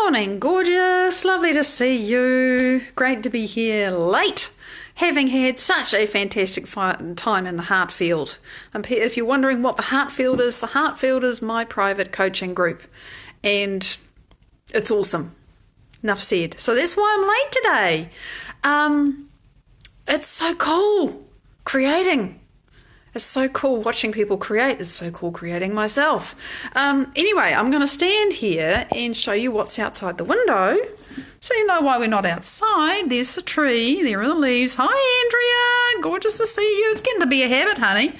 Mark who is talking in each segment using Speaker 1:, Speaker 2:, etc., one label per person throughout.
Speaker 1: morning, gorgeous. Lovely to see you. Great to be here late, having had such a fantastic time in the Heartfield. If you're wondering what the Heartfield is my private coaching group, and it's awesome. Enough said. So that's why I'm late today. It's so cool creating. It's so cool watching people create. It's so cool creating myself. Anyway, I'm going to stand here and show you what's outside the window so you know why we're not outside. There's the tree. There are the leaves. Hi, Andrea. Gorgeous to see you. It's getting to be a habit, honey.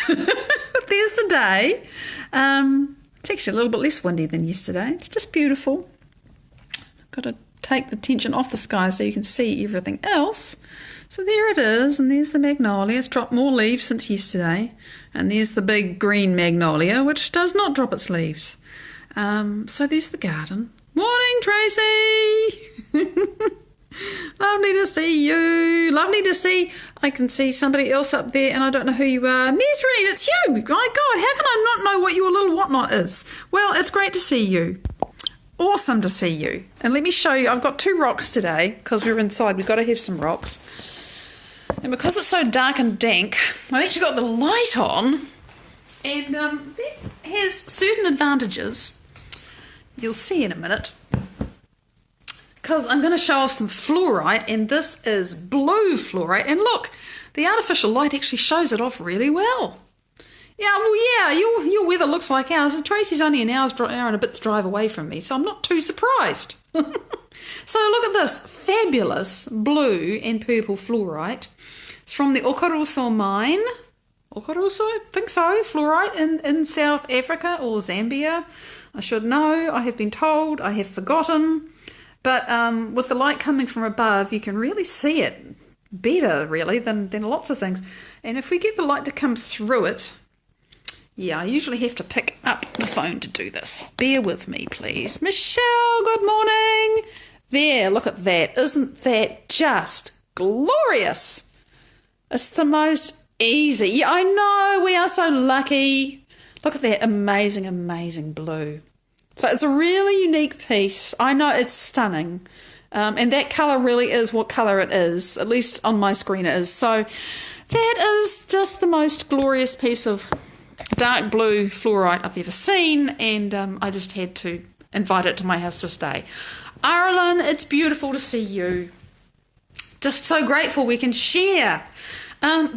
Speaker 1: But there's the day. It's actually a little bit less windy than yesterday. It's just beautiful. Got to take the tension off the sky so you can see everything else. So there it is, and there's the magnolia. It's dropped more leaves since yesterday. And there's the big green magnolia, which does not drop its leaves. So there's the garden. Morning, Tracy! Lovely to see you. Lovely to see. I can see somebody else up there, and I don't know who you are. Nesreen, it's you! My God, how can I not know what your little whatnot is? Well, it's great to see you. Awesome to see you. And let me show you. I've got 2 rocks today, because we're inside. We've got to have some rocks. And because it's so dark and dank, I've actually got the light on, and that has certain advantages. You'll see in a minute. Because I'm going to show off some fluorite, and this is blue fluorite. And look, the artificial light actually shows it off really well. Yeah, well, yeah, your weather looks like ours. And Tracy's only an hour and a bit's drive away from me, so I'm not too surprised. So look at this fabulous blue and purple fluorite. It's from the Okaruso mine. Okaruso, I think so. Fluorite in South Africa or Zambia. I should know. I have been told. I have forgotten. But with the light coming from above, you can really see it better, really, than lots of things. And if we get the light to come through it, yeah, I usually have to pick up the phone to do this. Bear with me, please. Michelle, good morning. There, look at that. Isn't that just glorious? It's the most easy. Yeah, I know, we are so lucky. Look at that amazing, amazing blue. So it's a really unique piece. I know it's stunning. And that colour really is what colour it is. At least on my screen it is. So that is just the most glorious piece of dark blue fluorite I've ever seen. And I just had to invite it to my house to stay. Ireland, it's beautiful to see you. Just so grateful we can share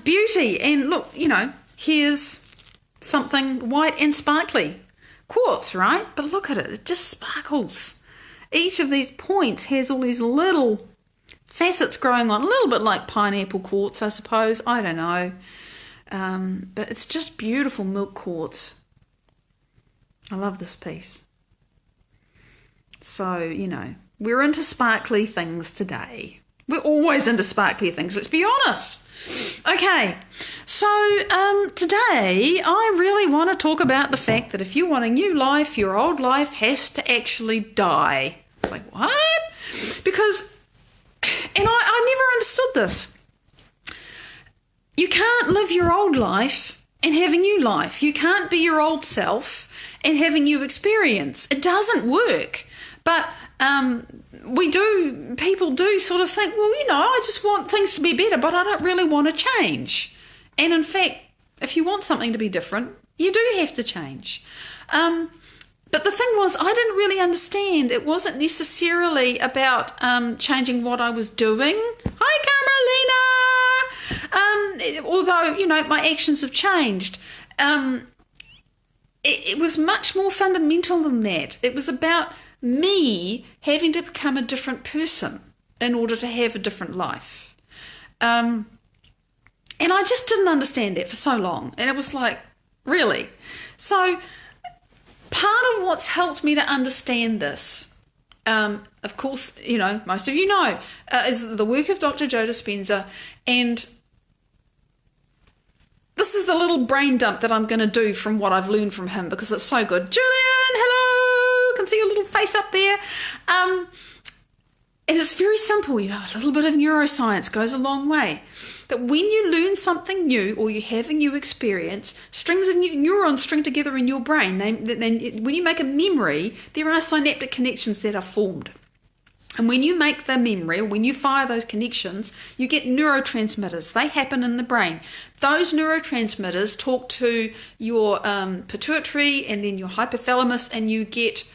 Speaker 1: beauty. And look, you know, here's something white and sparkly. Quartz, right? But look at it. It just sparkles. Each of these points has all these little facets growing on. A little bit like pineapple quartz, I suppose. I don't know. But it's just beautiful milk quartz. I love this piece. So, you know, we're into sparkly things today. We're always into sparkly things, let's be honest. Okay, so today I really want to talk about the fact that if you want a new life, your old life has to actually die. It's like, what? Because, and I never understood this. You can't live your old life and have a new life. You can't be your old self and have a new experience. It doesn't work. But people do sort of think, well, you know, I just want things to be better, but I don't really want to change. And in fact, if you want something to be different, you do have to change. But the thing was, I didn't really understand. It wasn't necessarily about changing what I was doing. Hi, Carmelina! Although, you know, my actions have changed. It was much more fundamental than that. It was about me having to become a different person in order to have a different life. And I just didn't understand that for so long. And it was like, really? So part of what's helped me to understand this, of course, you know, most of you know, is the work of Dr. Joe Dispenza. And this is the little brain dump that I'm going to do from what I've learned from him because it's so good. Julian, hello! Can see your little face up there. And it's very simple, you know, a little bit of neuroscience goes a long way. that when you learn something new or you have a new experience, strings of neurons string together in your brain. When you make a memory, there are synaptic connections that are formed. And when you make the memory, when you fire those connections, you get neurotransmitters. They happen in the brain. Those neurotransmitters talk to your pituitary and then your hypothalamus, and you get,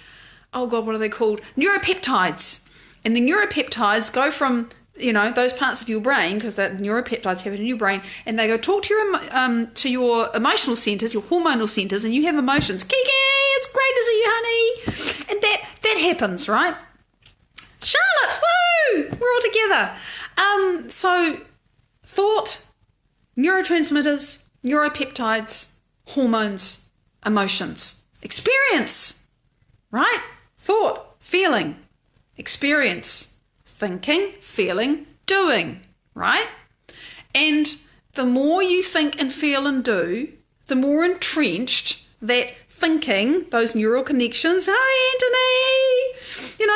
Speaker 1: oh God, what are they called? Neuropeptides. And the neuropeptides go from, those parts of your brain, because the neuropeptides happen in your brain, and they go talk to your emotional centers, your hormonal centers, and you have emotions. Kiki, it's great to see you, honey. And that happens, right? Charlotte, woo! We're all together. So thought, neurotransmitters, neuropeptides, hormones, emotions, experience, right? Thought, feeling, experience, thinking, feeling, doing, right? And the more you think and feel and do, the more entrenched that thinking, those neural connections, hi Anthony,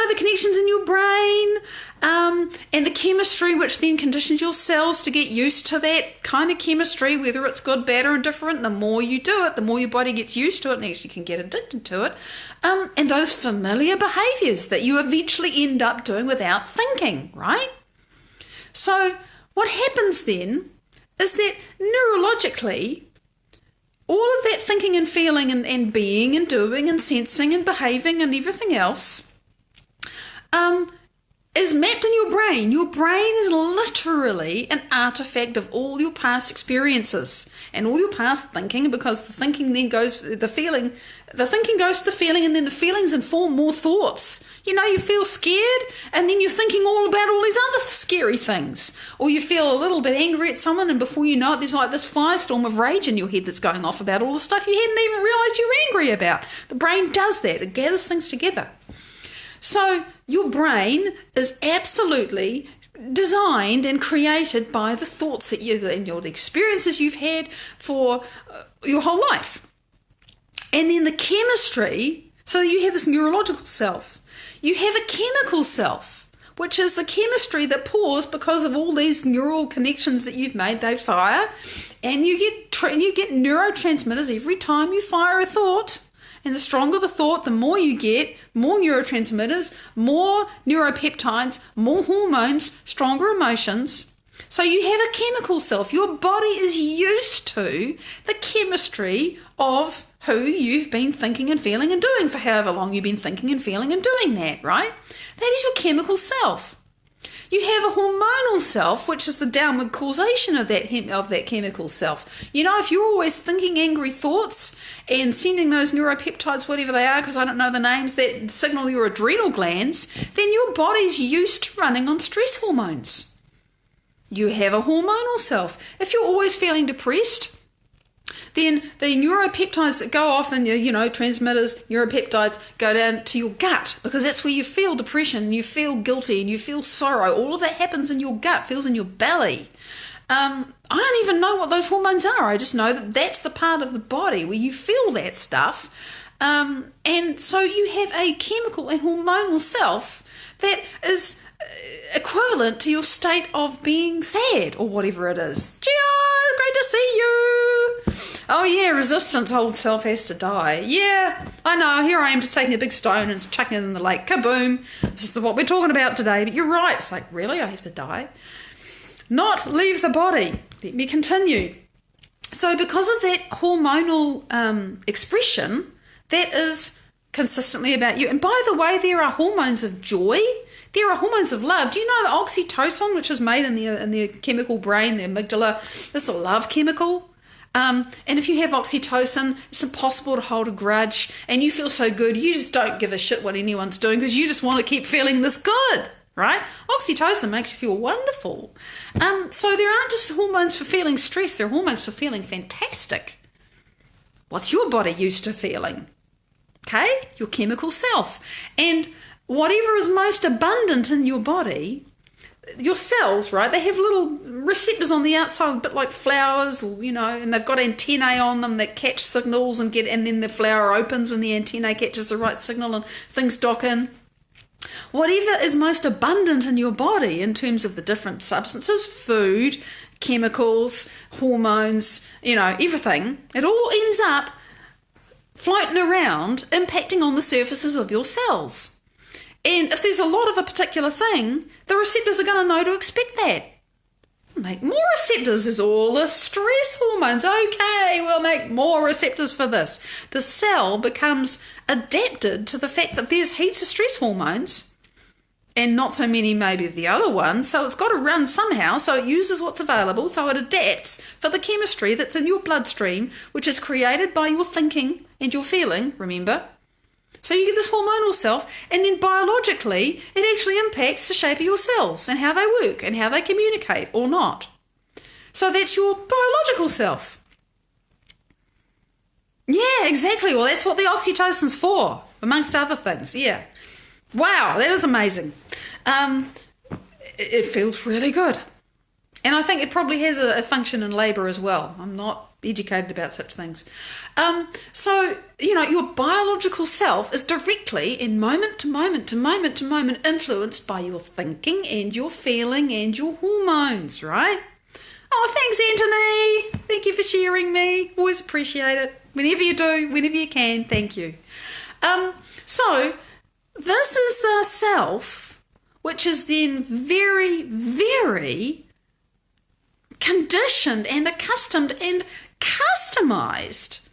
Speaker 1: the connections in your brain, and the chemistry which then conditions your cells to get used to that kind of chemistry, whether it's good, bad or indifferent. The more you do it, the more your body gets used to it and actually can get addicted to it. And those familiar behaviours that you eventually end up doing without thinking, right? So what happens then is that neurologically, all of that thinking and feeling and being and doing and sensing and behaving and everything else is mapped in your brain. Your brain is literally an artifact of all your past experiences and all your past thinking, because the thinking then goes, the thinking goes to the feeling, and then the feelings inform more thoughts. You feel scared, and then you're thinking all about all these other scary things. Or you feel a little bit angry at someone, and before you know it, there's like this firestorm of rage in your head that's going off about all the stuff you hadn't even realised you were angry about. The brain does that. It gathers things together. So your brain is absolutely designed and created by the thoughts that the experiences you've had for your whole life. And then the chemistry, so you have this neurological self. You have a chemical self, which is the chemistry that pours because of all these neural connections that you've made. They fire, and you get neurotransmitters every time you fire a thought. And the stronger the thought, the more you get, more neurotransmitters, more neuropeptides, more hormones, stronger emotions. So you have a chemical self. Your body is used to the chemistry of who you've been thinking and feeling and doing for however long you've been thinking and feeling and doing that, right? That is your chemical self. You have a hormonal self, which is the downward causation of that chemical self. If you're always thinking angry thoughts and sending those neuropeptides, whatever they are, because I don't know the names, that signal your adrenal glands, then your body's used to running on stress hormones. You have a hormonal self. If you're always feeling depressed, then the neuropeptides that go off and transmitters, neuropeptides go down to your gut, because that's where you feel depression, you feel guilty, and you feel sorrow. All of that happens in your gut, feels in your belly. I don't even know what those hormones are. I just know that that's the part of the body where you feel that stuff. And so you have a chemical and hormonal self that is equivalent to your state of being sad or whatever it is. Gio, great to see you. Oh yeah, resistance, old self has to die. Yeah, I know, here I am just taking a big stone and chucking it in the lake. Kaboom. This is what we're talking about today. But you're right. It's like, really? I have to die? Not leave the body. Let me continue. So because of that hormonal expression, that is consistently about you. And by the way, there are hormones of joy. There are hormones of love. Do you know the oxytocin, which is made in the chemical brain, the amygdala, is the love chemical? And if you have oxytocin, it's impossible to hold a grudge, and you feel so good, you just don't give a shit what anyone's doing because you just want to keep feeling this good, right? Oxytocin makes you feel wonderful. So there aren't just hormones for feeling stress, there are hormones for feeling fantastic. What's your body used to feeling? Okay, your chemical self. And whatever is most abundant in your body, your cells, right, they have little receptors on the outside, a bit like flowers, and they've got antennae on them that catch signals and then the flower opens when the antennae catches the right signal and things dock in. Whatever is most abundant in your body in terms of the different substances, food, chemicals, hormones, everything. It all ends up floating around, impacting on the surfaces of your cells. And if there's a lot of a particular thing, the receptors are going to know to expect that. Make more receptors is all the stress hormones. Okay, we'll make more receptors for this. The cell becomes adapted to the fact that there's heaps of stress hormones and not so many maybe of the other ones. So it's got to run somehow. So it uses what's available. So it adapts for the chemistry that's in your bloodstream, which is created by your thinking and your feeling, remember? So you get this hormonal self, and then biologically, it actually impacts the shape of your cells and how they work and how they communicate or not. So that's your biological self. Yeah, exactly. Well, that's what the oxytocin's for, amongst other things. Yeah. Wow, that is amazing. It feels really good. And I think it probably has a function in labour as well. I'm not educated about such things. So, your biological self is directly in moment to moment to moment to moment influenced by your thinking and your feeling and your hormones, right? Oh, thanks, Anthony. Thank you for sharing me. Always appreciate it. Whenever you do, whenever you can, thank you. So, this is the self, which is then very, very conditioned and accustomed and customized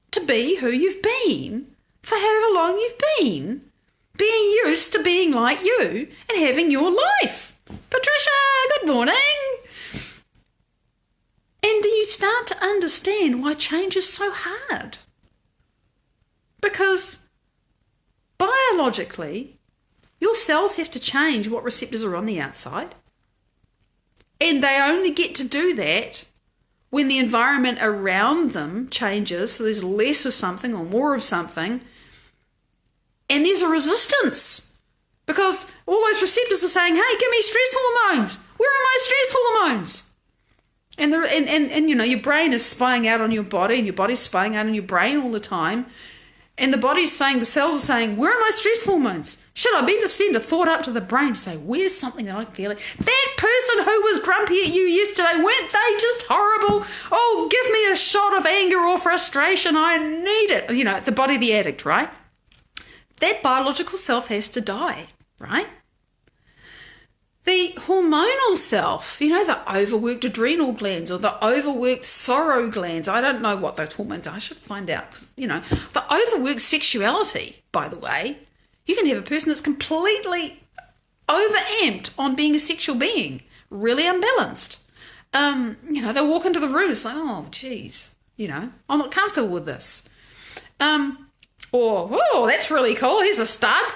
Speaker 1: to be who you've been for however long you've been, being used to being like you and having your life. Patricia, good morning. And do you start to understand why change is so hard? Because biologically, your cells have to change what receptors are on the outside. And they only get to do that when the environment around them changes, so there's less of something or more of something, and there's a resistance. Because all those receptors are saying, hey, give me stress hormones. Where are my stress hormones? And your brain is spying out on your body, and your body's spying out on your brain all the time. And the body's saying, the cells are saying, where are my stress hormones? Should I be to send a thought up to the brain to say, where's something that I can feel it? That person who was grumpy at you yesterday, weren't they just horrible? Oh, give me a shot of anger or frustration. I need it. The body of the addict, right? That biological self has to die, right? The hormonal self, the overworked adrenal glands or the overworked sorrow glands. I don't know what those hormones are. I should find out. The overworked sexuality, by the way. You can have a person that's completely overamped on being a sexual being, really unbalanced. They walk into the room, it's like, oh, geez, I'm not comfortable with this. Or, oh, that's really cool. Here's a stud.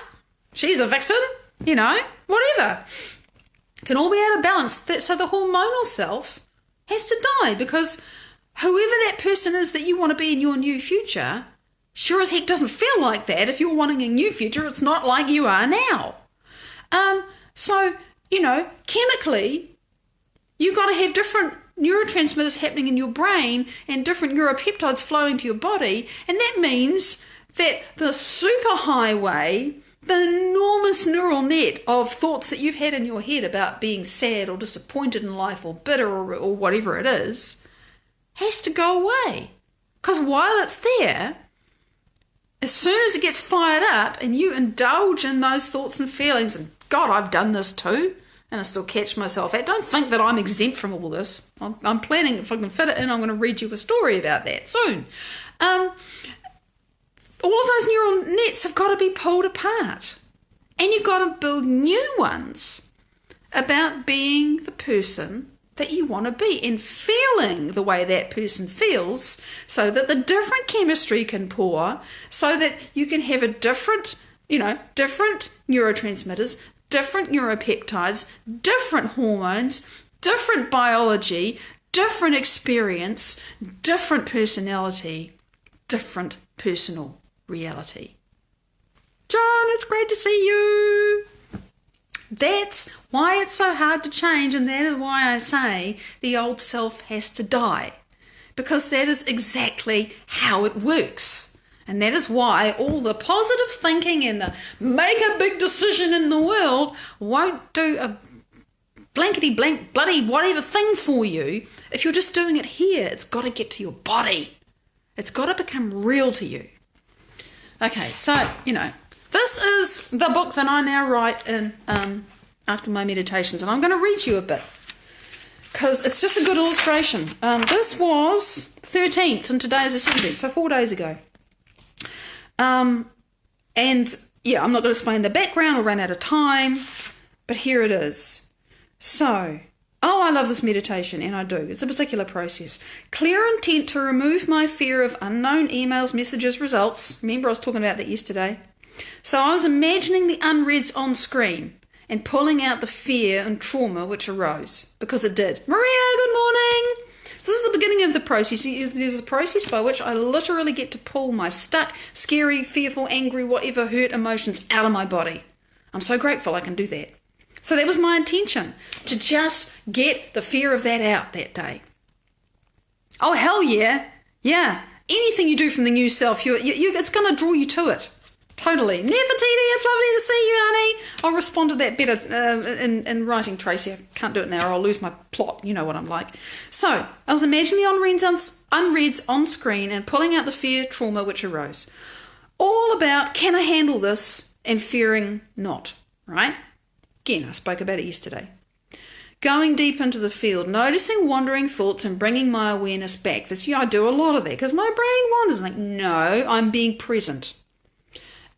Speaker 1: She's a vixen, whatever. Can all be out of balance. So the hormonal self has to die because whoever that person is that you want to be in your new future sure as heck doesn't feel like that. If you're wanting a new future, it's not like you are now. So, chemically, you've got to have different neurotransmitters happening in your brain and different neuropeptides flowing to your body. And that means that the superhighway, the enormous neural net of thoughts that you've had in your head about being sad or disappointed in life or bitter or whatever it is, has to go away. Because while it's there, as soon as it gets fired up and you indulge in those thoughts and feelings, and God, I've done this too, and I still catch myself at, don't think that I'm exempt from all this. I'm planning, if I can fit it in, I'm going to read you a story about that soon. All of those neural nets have got to be pulled apart. And you've got to build new ones about being the person that you want to be and feeling the way that person feels so that the different chemistry can pour so that you can have a different neurotransmitters, different neuropeptides, different hormones, different biology, different experience, different personality, different personal reality. John, it's great to see you. That's why it's so hard to change, and that is why I say the old self has to die, because that is exactly how it works. And that is why all the positive thinking and the make a big decision in the world won't do a blankety blank bloody whatever thing for you, if you're just doing it here, it's got to get to your body. It's got to become real to you. Okay, so, this is the book that I now write in after my meditations, and I'm going to read you a bit because it's just a good illustration. This was 13th and today is the 17th, so 4 days ago. And yeah, I'm not going to explain the background or run out of time, but here it is. So, I love this meditation, and I do. It's a particular process. Clear intent to remove my fear of unknown emails, messages, results. Remember I was talking about that yesterday. So I was imagining the unreads on screen and pulling out the fear and trauma which arose, because it did. Maria, good morning. So this is the beginning of the process. There's a process by which I literally get to pull my stuck, scary, fearful, angry, whatever hurt emotions out of my body. I'm so grateful I can do that. So that was my intention, to just get the fear of that out that day. Oh, hell yeah. Yeah. Anything you do from the new self, it's going to draw you to it. Totally. Nefertiti, it's lovely to see you, honey. I'll respond to that better in writing, Tracy. I can't do it now or I'll lose my plot. You know what I'm like. So, I was imagining the unreads on screen and pulling out the fear, trauma which arose. All about, can I handle this, and fearing not, right? Again, I spoke about it yesterday. Going deep into the field, noticing wandering thoughts and bringing my awareness back. I do a lot of that because my brain wanders. Like, no, I'm being present.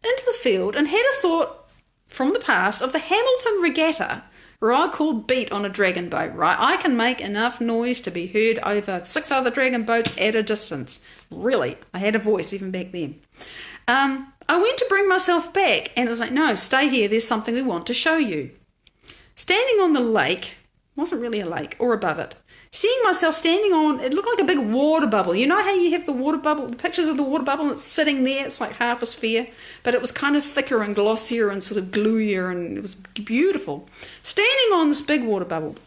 Speaker 1: Into the field and had a thought from the past of the Hamilton Regatta where I called beat on a dragon boat, right? I can make enough noise to be heard over 6 other dragon boats at a distance. Really, I had a voice even back then. I went to bring myself back and it was like, no, stay here. There's something we want to show you. Standing on the lake, wasn't really a lake, or above it, seeing myself standing on, it looked like a big water bubble. You know how you have the water bubble, the pictures of the water bubble, and it's sitting there, it's like half a sphere, but it was kind of thicker and glossier and sort of gluier, and it was beautiful. Standing on this big water bubble,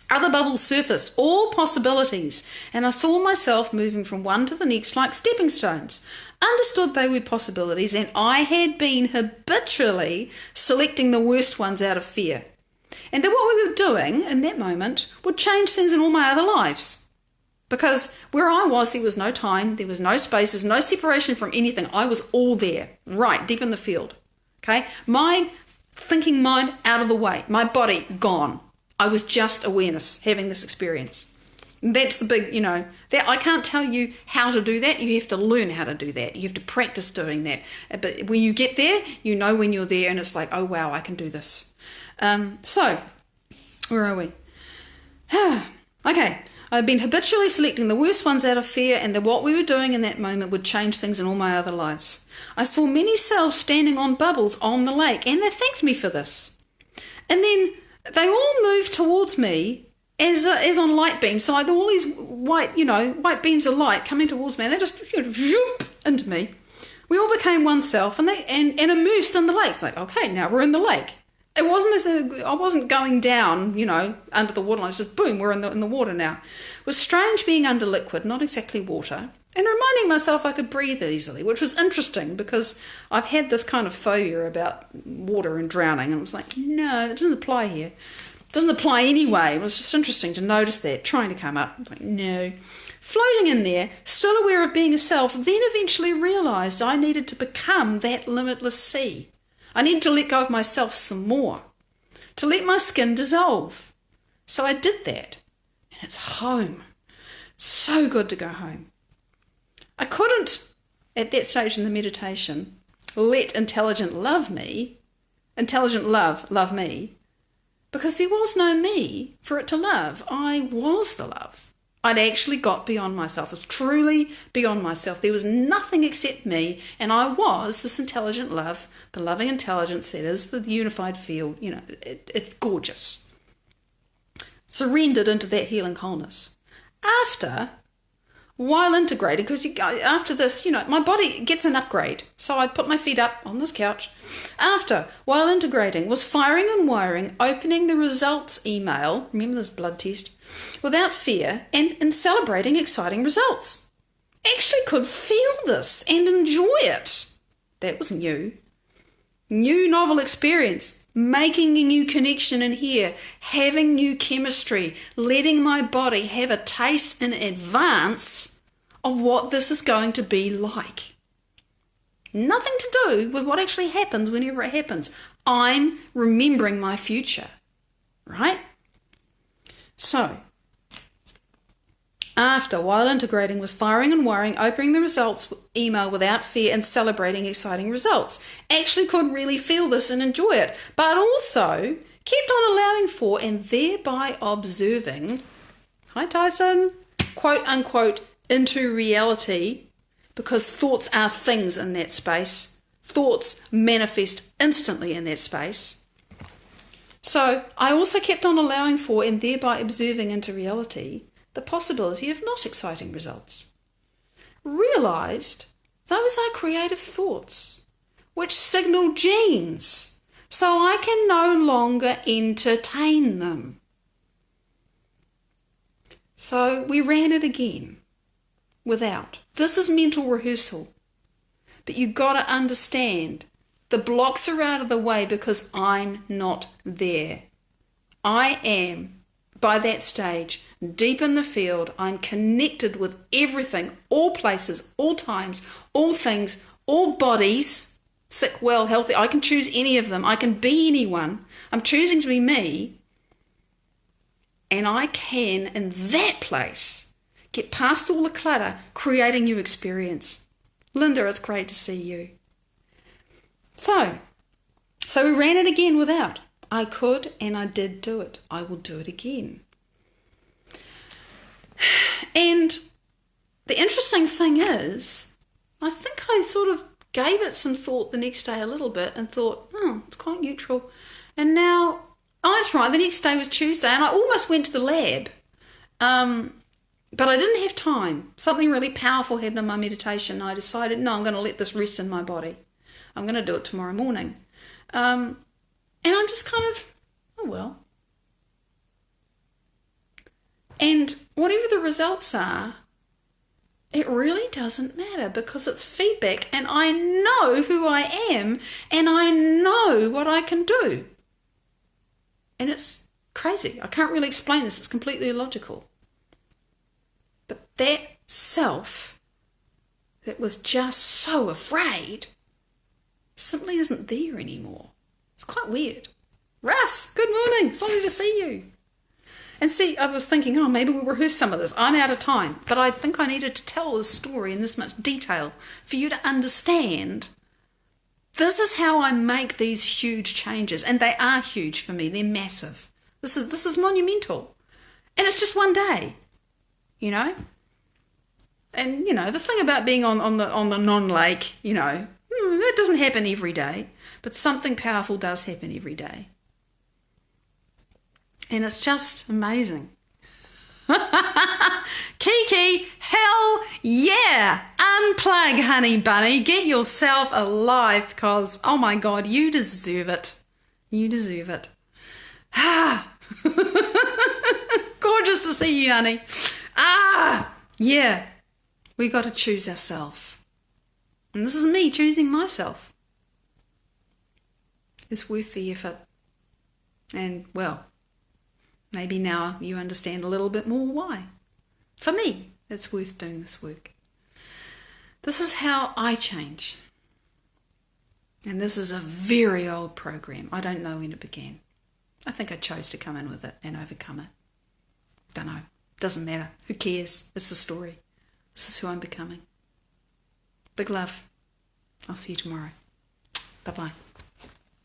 Speaker 1: other bubbles surfaced, all possibilities, and I saw myself moving from one to the next like stepping stones. Understood they were possibilities, and I had been habitually selecting the worst ones out of fear. And that what we were doing in that moment would change things in all my other lives. Because where I was, there was no time, there was no spaces, no separation from anything. I was all there, right, deep in the field. Okay? My thinking mind out of the way, my body gone. I was just awareness, having this experience. And that's the big, that I can't tell you how to do that. You have to learn how to do that. You have to practice doing that. But when you get there, you know when you're there and it's like, oh wow, I can do this. So, where are we? Okay, I've been habitually selecting the worst ones out of fear, and that what we were doing in that moment would change things in all my other lives. I saw many selves standing on bubbles on the lake, and they thanked me for this. And then they all moved towards me as on light beams. So I had all these white beams of light coming towards me, and they just zoop into me. We all became one self, and immersed in the lake. It's like, okay, now we're in the lake. It wasn't I wasn't going down, under the water line. It's just boom, we're in the water now. It was strange being under liquid, not exactly water, and reminding myself I could breathe easily, which was interesting because I've had this kind of phobia about water and drowning, and it was like, no, that doesn't apply here. It doesn't apply anyway. It was just interesting to notice that, trying to come up. I was like, no. Floating in there, still aware of being a self, then eventually realised I needed to become that limitless sea. I needed to let go of myself some more, to let my skin dissolve. So I did that, and it's home. It's so good to go home. I couldn't, at that stage in the meditation, let intelligent love me, because there was no me for it to love. I was the love. I'd actually got beyond myself. It was truly beyond myself. There was nothing except me, and I was this intelligent love, the loving intelligence that is the unified field. It's gorgeous. Surrendered into that healing wholeness. While integrating, because after this, my body gets an upgrade. So I put my feet up on this couch. While integrating, was firing and wiring, opening the results email, remember this blood test, without fear, and celebrating exciting results. Actually could feel this and enjoy it. That was new. New novel experience. making a new connection in here, having new chemistry, letting my body have a taste in advance of what this is going to be like. Nothing to do with what actually happens whenever it happens. I'm remembering my future, right? So, after, while integrating, was firing and wiring, opening the results email without fear and celebrating exciting results. Actually could really feel this and enjoy it, but also kept on allowing for and thereby observing, hi Tyson, quote unquote, into reality, because thoughts are things in that space. Thoughts manifest instantly in that space. So I also kept on allowing for and thereby observing into reality the possibility of not exciting results. Realised those are creative thoughts which signal genes, so I can no longer entertain them. So we ran it again without. This is mental rehearsal. But you got to understand the blocks are out of the way because I'm not there. I am, by that stage, deep in the field. I'm connected with everything, all places, all times, all things, all bodies, sick, well, healthy. I can choose any of them. I can be anyone. I'm choosing to be me. And I can, in that place, get past all the clutter, create a new experience. Linda, it's great to see you. So we ran it again without. I could and I did do it. I will do it again. And the interesting thing is, I think I sort of gave it some thought the next day a little bit and thought, it's quite neutral. And now, that's right, the next day was Tuesday and I almost went to the lab. But I didn't have time. Something really powerful happened in my meditation. I decided, no, I'm going to let this rest in my body. I'm going to do it tomorrow morning. And I'm just kind of, oh well. And whatever the results are, it really doesn't matter because it's feedback and I know who I am and I know what I can do. And it's crazy. I can't really explain this. It's completely illogical. But that self that was just so afraid simply isn't there anymore. It's quite weird. Russ, good morning. It's lovely to see you. And see, I was thinking, maybe we'll rehearse some of this. I'm out of time. But I think I needed to tell this story in this much detail for you to understand this is how I make these huge changes. And they are huge for me. They're massive. This is monumental. And it's just one day. You know, and the thing about being on the non-lake, that doesn't happen every day, but something powerful does happen every day, and it's just amazing. Kiki, hell yeah, unplug, honey bunny, get yourself alive, because oh my God, you deserve it. Gorgeous to see you, honey. Yeah, we got to choose ourselves. And this is me choosing myself. It's worth the effort. And, well, maybe now you understand a little bit more why. For me, it's worth doing this work. This is how I change. And this is a very old program. I don't know when it began. I think I chose to come in with it and overcome it. Don't know. Doesn't matter. Who cares? It's the story. This is who I'm becoming. Big love. I'll see you tomorrow. Bye-bye.